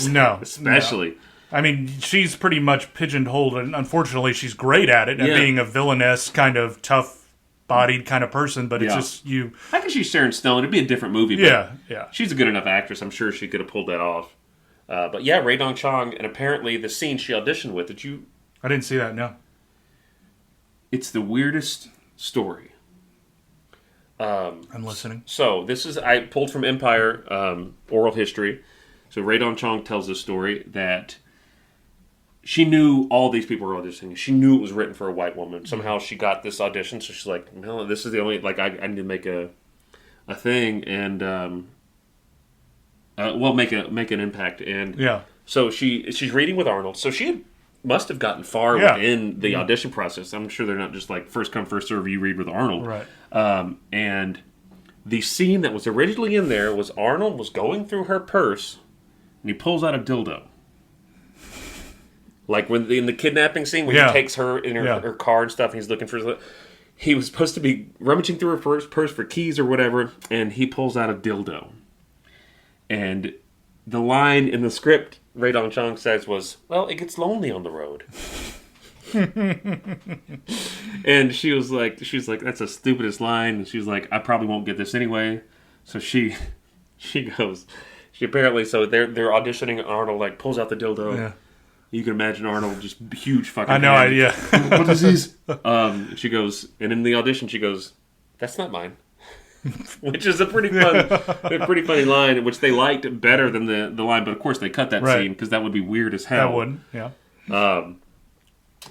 No. Especially. No. I mean, she's pretty much pigeonholed, and unfortunately, she's great at it, at being a villainess, kind of tough-bodied kind of person, but it's just you... I think she's Sharon Stone. It'd be a different movie, but yeah. She's a good enough actress. I'm sure she could have pulled that off. But yeah, Rae Dawn Chong, and apparently the scene she auditioned with, did you... I didn't see that, no. It's the weirdest story. I'm listening. So, this is... I pulled from Empire oral history. So, Rae Dawn Chong tells this story that she knew all these people were auditioning. She knew it was written for a white woman. Somehow she got this audition, so she's like, no, this is the only... Like, I need to make a thing, and... make an impact. And so she's reading with Arnold. So she must have gotten far within the audition process. I'm sure they're not just like first come, first serve, you read with Arnold. Right. And the scene that was originally in there was Arnold was going through her purse and he pulls out a dildo. Like when in the kidnapping scene when he takes her in her car and stuff and he's looking for... He was supposed to be rummaging through her purse for keys or whatever, and he pulls out a dildo. And the line in the script Rae Dawn Chong says was, well, it gets lonely on the road. And she's like, that's the stupidest line. And she's like, I probably won't get this anyway. So she apparently, so they're auditioning. Arnold like pulls out the dildo. Yeah. You can imagine Arnold just huge fucking. I know idea. What is this? She goes, and in the audition she goes, that's not mine. Which is a pretty funny line, which they liked better than the line, but of course they cut that scene because that would be weird as hell. That wouldn't, yeah.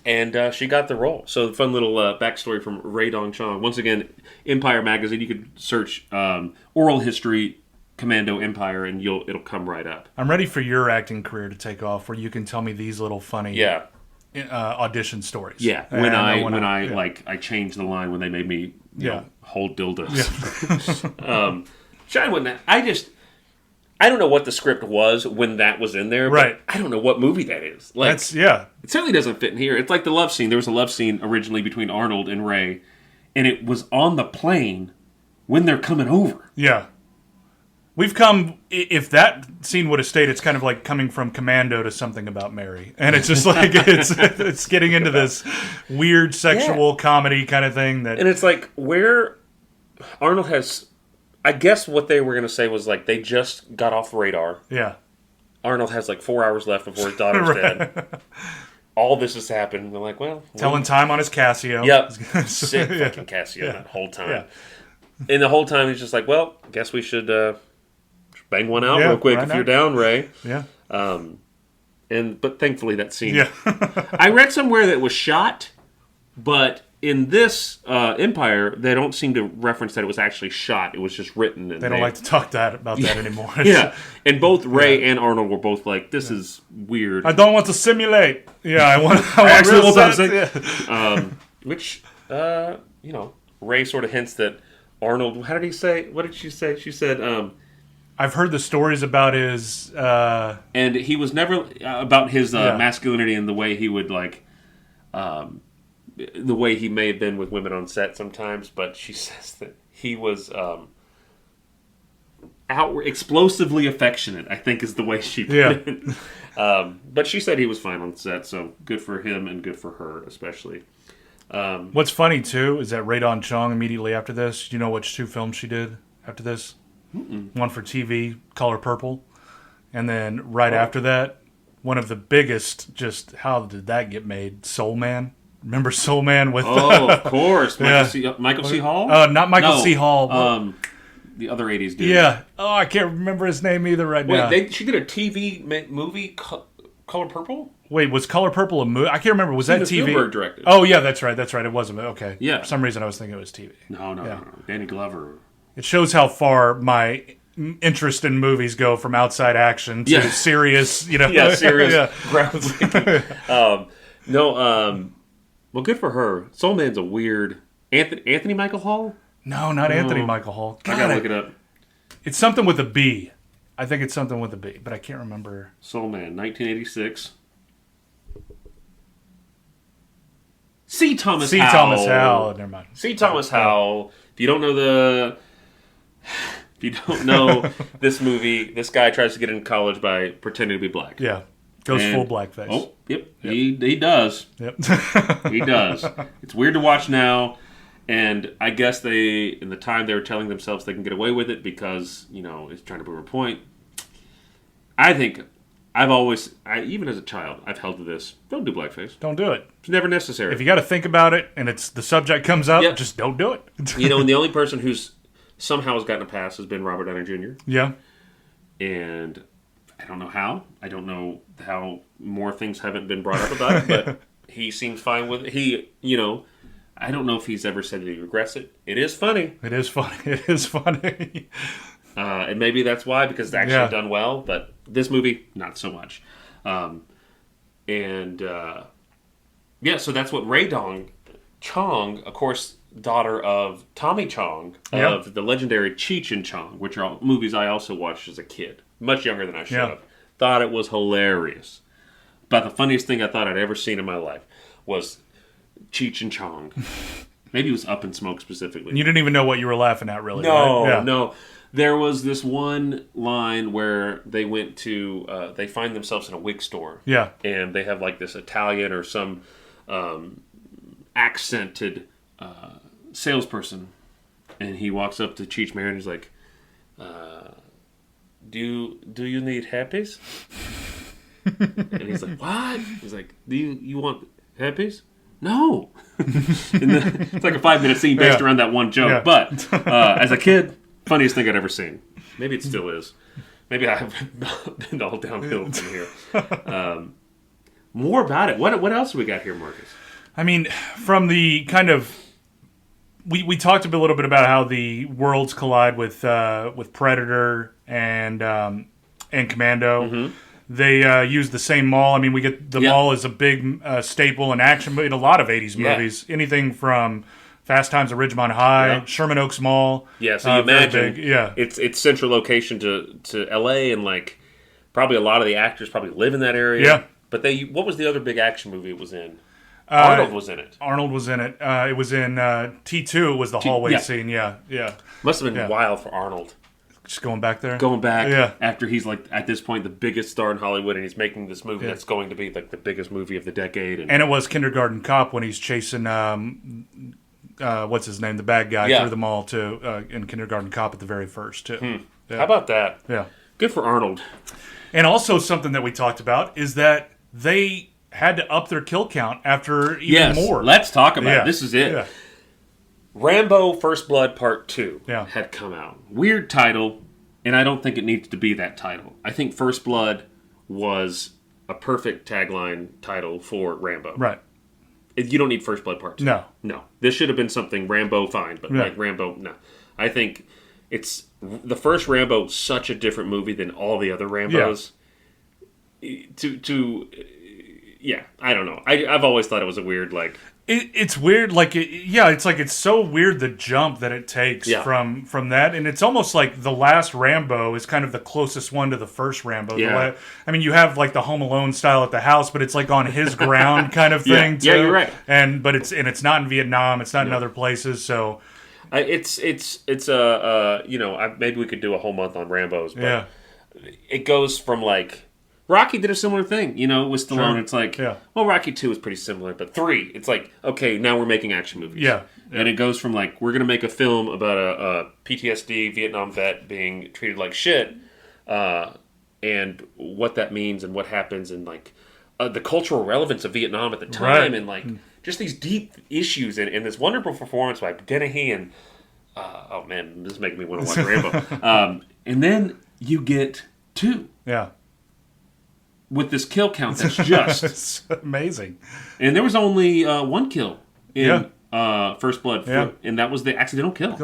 And she got the role. So fun little backstory from Rae Dawn Chong. Once again, Empire Magazine. You could search oral history Commando Empire, and it'll come right up. I'm ready for your acting career to take off, where you can tell me these little funny audition stories. Yeah, when I changed the line when they made me hold dildos. Yeah. Shine when that I don't know what the script was when that was in there. Right. But I don't know what movie that is. Like, it certainly doesn't fit in here. It's like the love scene. There was a love scene originally between Arnold and Ray, and it was on the plane when they're coming over. Yeah. We've come, if that scene would have stayed, it's kind of like coming from Commando to Something About Mary. And it's just like, it's getting into this weird sexual comedy kind of thing. And it's like, where Arnold has, I guess what they were going to say was like, they just got off the radar. Yeah. Arnold has like 4 hours left before his daughter's dead. All this has happened. They're like, well. Telling time on his Casio. Yep. Sick fucking Casio that whole time. Yeah. And the whole time he's just like, well, guess we should... bang one out real quick if you're down, Ray. Yeah. But thankfully that scene. Yeah. I read somewhere that it was shot, but in this Empire, they don't seem to reference that it was actually shot. It was just written. And they don't like to talk about that anymore. Yeah. And both Ray and Arnold were both like, this is weird. I don't want to simulate. Yeah, I want actually real sense. Which, Ray sort of hints that Arnold, how did he say? What did she say? She said... I've heard the stories about his... and he was never... about his masculinity and the way he would, like... the way he may have been with women on set sometimes, but she says that he was explosively affectionate, I think is the way she put it. But she said he was fine on set, so good for him and good for her, especially. What's funny, too, is that Rae Dawn Chong, immediately after this, do you know which 2 films she did after this? Mm-mm. One for TV, Color Purple, and then right after that, one of the biggest, just how did that get made? Soul Man. Remember Soul Man with... Oh, of course. Michael C. Hall? Not Michael C. Hall. The other 80s dude. Yeah. Oh, I can't remember his name either now. She did a TV movie, Color Purple? Wait, was Color Purple a movie? I can't remember. Was that TV? Spielberg directed. Oh, yeah, that's right. It wasn't. Okay. Yeah. For some reason, I was thinking it was TV. No. Danny Glover. It shows how far my interest in movies go from outside action to serious, serious. Groundbreaking. Well, good for her. Soul Man's a weird... Anthony Michael Hall? No, not Anthony Michael Hall. I gotta look it up. It's something with a B. I think it's something with a B, but I can't remember. Soul Man, 1986. C. Thomas Howell. Howell. Never mind. C. Thomas Howell. If you don't know If you don't know this movie, this guy tries to get into college by pretending to be black. Yeah. Goes full blackface. Oh, yep. He does. Yep. He does. It's weird to watch now, and I guess they, in the time, they were telling themselves they can get away with it because, it's trying to prove a point. I think even as a child, I've held to this. Don't do blackface. Don't do it. It's never necessary. If you got to think about it and the subject comes up, just don't do it. And the only person who's somehow has gotten a pass has been Robert Downey Jr. Yeah. And I don't know how. I don't know how more things haven't been brought up about it, but he seems fine with it. I don't know if he's ever said that he regrets it. It is funny. It is funny. It is funny. And maybe that's why, because it's actually done well, but this movie, not so much. So that's what Ray Dong Chong, of course, daughter of Tommy Chong, of the legendary Cheech and Chong, which are all movies I also watched as a kid. Much younger than I should have. Thought it was hilarious. But the funniest thing I thought I'd ever seen in my life was Cheech and Chong. Maybe it was Up in Smoke specifically. And you didn't even know what you were laughing at, really. No, right? no. There was this one line where they went to, they find themselves in a wig store. Yeah. And they have like this Italian or some accented salesperson. And he walks up to Cheech Marin and he's like, do you need happies? And he's like, what? He's like, do you want happies? No. It's like a 5-minute scene based around that one joke. Yeah. But as a kid, funniest thing I'd ever seen. Maybe it still is. Maybe I've been all downhill from here. More about it. What else do we got here, Marcus? I mean, from the kind of... We talked a little bit about how the worlds collide with Predator and Commando. Mm-hmm. They use the same mall. I mean, we get the mall is a big staple in action, but in a lot of 80s movies. Anything from Fast Times at Ridgemont High, Sherman Oaks Mall. Yeah, so you imagine its central location to L.A. and like probably a lot of the actors probably live in that area. Yeah. But what was the other big action movie it was in? Arnold was in it. Arnold was in it. It was in T2 was the hallway scene. Yeah. Must have been wild for Arnold. Just going back there? Going back after he's like at this point the biggest star in Hollywood and he's making this movie that's going to be like the biggest movie of the decade. And it was Kindergarten Cop when he's chasing what's his name, the bad guy through the mall too in Kindergarten Cop at the very first too. Yeah. How about that? Yeah. Good for Arnold. And also something that we talked about is that they had to up their kill count after even more. Let's talk about it. This is it. Yeah. Rambo First Blood Part 2 had come out. Weird title, and I don't think it needs to be that title. I think First Blood was a perfect tagline title for Rambo. Right. You don't need First Blood Part 2. No. This should have been something Rambo, fine, but like Rambo, no. I think it's the first Rambo, such a different movie than all the other Rambos. Yeah. I don't know. I've always thought it was a weird, like... It's weird, like, it's so weird the jump that it takes from that, and it's almost like the last Rambo is kind of the closest one to the first Rambo. Yeah. I mean, you have, like, the Home Alone style at the house, but it's, like, on his ground kind of thing, too. Yeah, you're right. But it's not in Vietnam, it's not in other places, so... maybe we could do a whole month on Rambos, but it goes from, like... Rocky did a similar thing, with Stallone. Sure. It's like, well, Rocky 2 is pretty similar, but 3, it's like, okay, now we're making action movies. Yeah. And it goes from like, we're going to make a film about a PTSD Vietnam vet being treated like shit, and what that means and what happens, and like the cultural relevance of Vietnam at the time, and like just these deep issues, and this wonderful performance by Dennehy, and oh man, this is making me want to watch Rambo. And then you get 2. Yeah. With this kill count that's just... It's amazing. And there was only 1 kill in First Blood, and that was the accidental kill.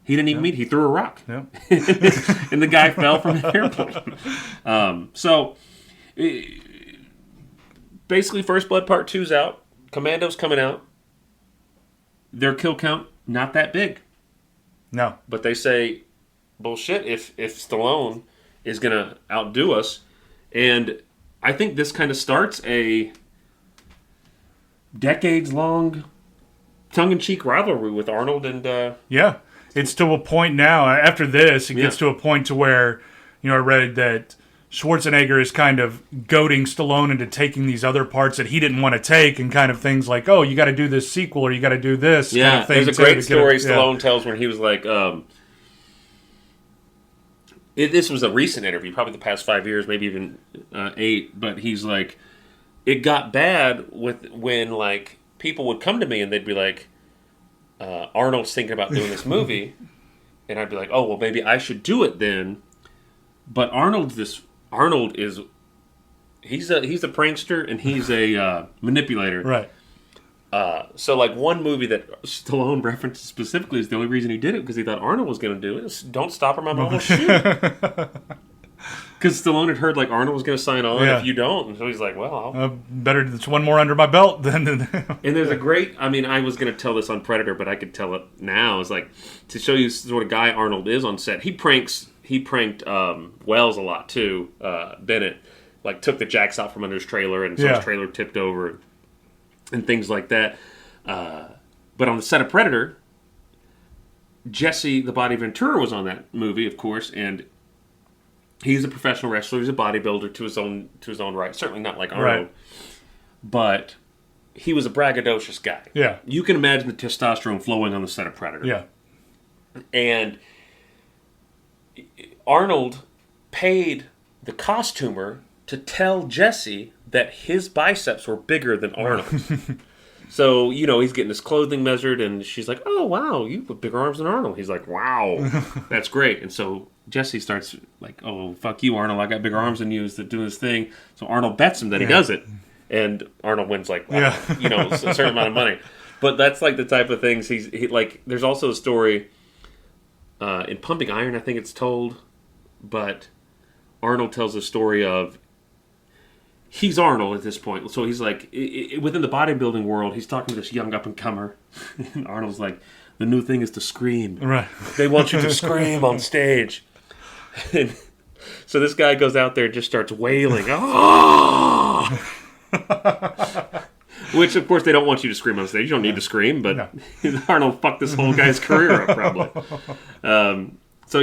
He didn't even meet. He threw a rock. Yeah. And the guy fell from the airplane. So, basically, First Blood Part 2's out. Commando's coming out. Their kill count, not that big. No. But they say, bullshit, if Stallone is going to outdo us, and... I think this kind of starts a decades-long tongue-in-cheek rivalry with Arnold and... it's to a point now, after this, it gets to a point to where, I read that Schwarzenegger is kind of goading Stallone into taking these other parts that he didn't want to take, and kind of things like, oh, you got to do this sequel, or you got to do this kind of thing. There's a great story Stallone tells when he was like, this was a recent interview, probably the past 5 years, maybe even 8, but he's like, it got bad when like people would come to me and they'd be like, Arnold's thinking about doing this movie, and I'd be like, oh, well, maybe I should do it then. But Arnold is he's a prankster, and he's a manipulator, right? So like one movie that Stallone references specifically is the only reason he did it because he thought Arnold was going to do it. Don't stop or my mom will shoot. Because Stallone had heard like Arnold was going to sign on if you don't, and so he's like, "Well, better it's one more under my belt than." And there's a great. I mean, I was going to tell this on Predator, but I could tell it now. It's like to show you sort of guy Arnold is on set. He pranked Wells a lot too. Bennett like took the jacks out from under his trailer, and so his trailer tipped over, and things like that. But on the set of Predator, Jesse the Body Ventura was on that movie, of course, and he's a professional wrestler. He's a bodybuilder to his own right. Certainly not like Arnold, but he was a braggadocious guy. Yeah, you can imagine the testosterone flowing on the set of Predator. Yeah, and Arnold paid the costumer to tell Jesse that his biceps were bigger than Arnold's. So, he's getting his clothing measured, and she's like, oh, wow, you have bigger arms than Arnold. He's like, wow, that's great. And so Jesse starts like, oh, fuck you, Arnold. I got bigger arms than you, is doing this thing. So Arnold bets him that he does it. And Arnold wins like, wow, a certain amount of money. But that's like the type of things he like, there's also a story in Pumping Iron, I think it's told, but Arnold tells a story of, he's Arnold at this point. So he's like, within the bodybuilding world, he's talking to this young up-and-comer. And Arnold's like, the new thing is to scream. Right. They want you to scream on stage. And so this guy goes out there and just starts wailing. Oh! Which, of course, they don't want you to scream on stage. You don't need to scream, but Arnold fucked this whole guy's career up, probably. So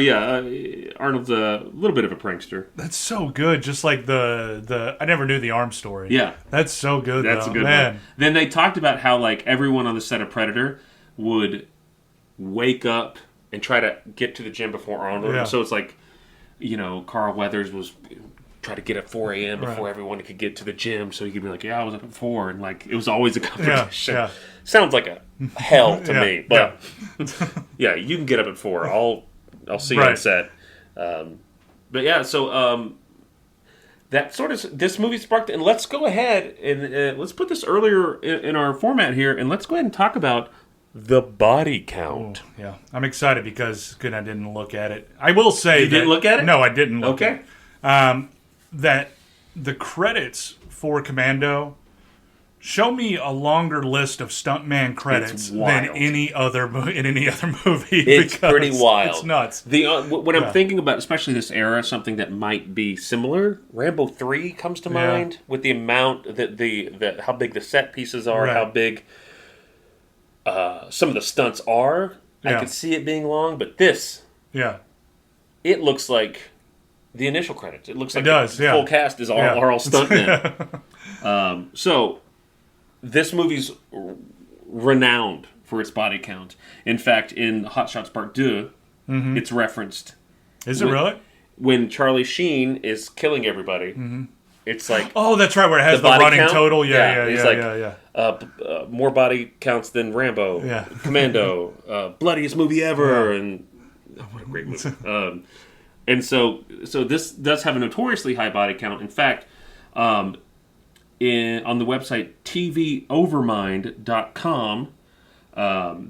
Arnold's a little bit of a prankster. That's so good. Just like the I never knew the arm story. Yeah, that's so good. That's a good one. Then they talked about how like everyone on the set of Predator would wake up and try to get to the gym before Arnold. Yeah. So it's like, Carl Weathers was try to get at 4 a.m. before everyone could get to the gym, so he could be like, I was up at 4, and like it was always a competition. Yeah. Sounds like a hell to me, but you can get up at 4. I'll see you on set. So that sort of, this movie sparked, and let's go ahead and let's put this earlier in our format here, and let's go ahead and talk about the body count. Ooh, yeah, I'm excited because I didn't look at it. I will say you didn't look at it? No, I didn't look at it. That the credits for Commando show me a longer list of stuntman credits than any other movie. It's pretty wild. It's nuts. When I'm thinking about, especially this era, something that might be similar, Rambo 3 comes to mind with the amount that how big the set pieces are, how big some of the stunts are. I could see it being long, but this, it looks like the initial credits. It looks like the full cast is are all stuntmen. So this movie's renowned for its body count. In fact, in Hot Shots Part 2, it's referenced. Is it really? When Charlie Sheen is killing everybody, it's like... Oh, that's right, where it has the running count. Total. More body counts than Rambo. Yeah. Commando. Bloodiest movie ever. Yeah. And what a great movie. And so this does have a notoriously high body count. In fact... on the website tvovermind.com,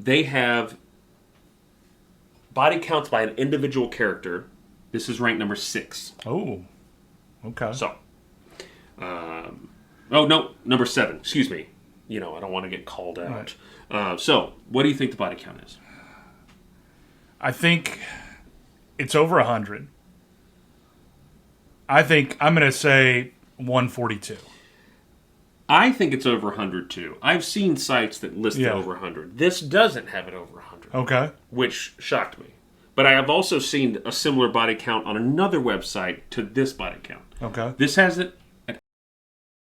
they have body counts by an individual character. This is ranked number 6. Oh, okay. So, number 7. Excuse me. I don't want to get called out. Right. So, what do you think the body count is? I think it's over 100. I think I'm going to say 142. I think it's over 100 too. I've seen sites that list it over 100. This doesn't have it over 100. Okay. which shocked me. But I have also seen a similar body count on another website to this body count. Okay. This has it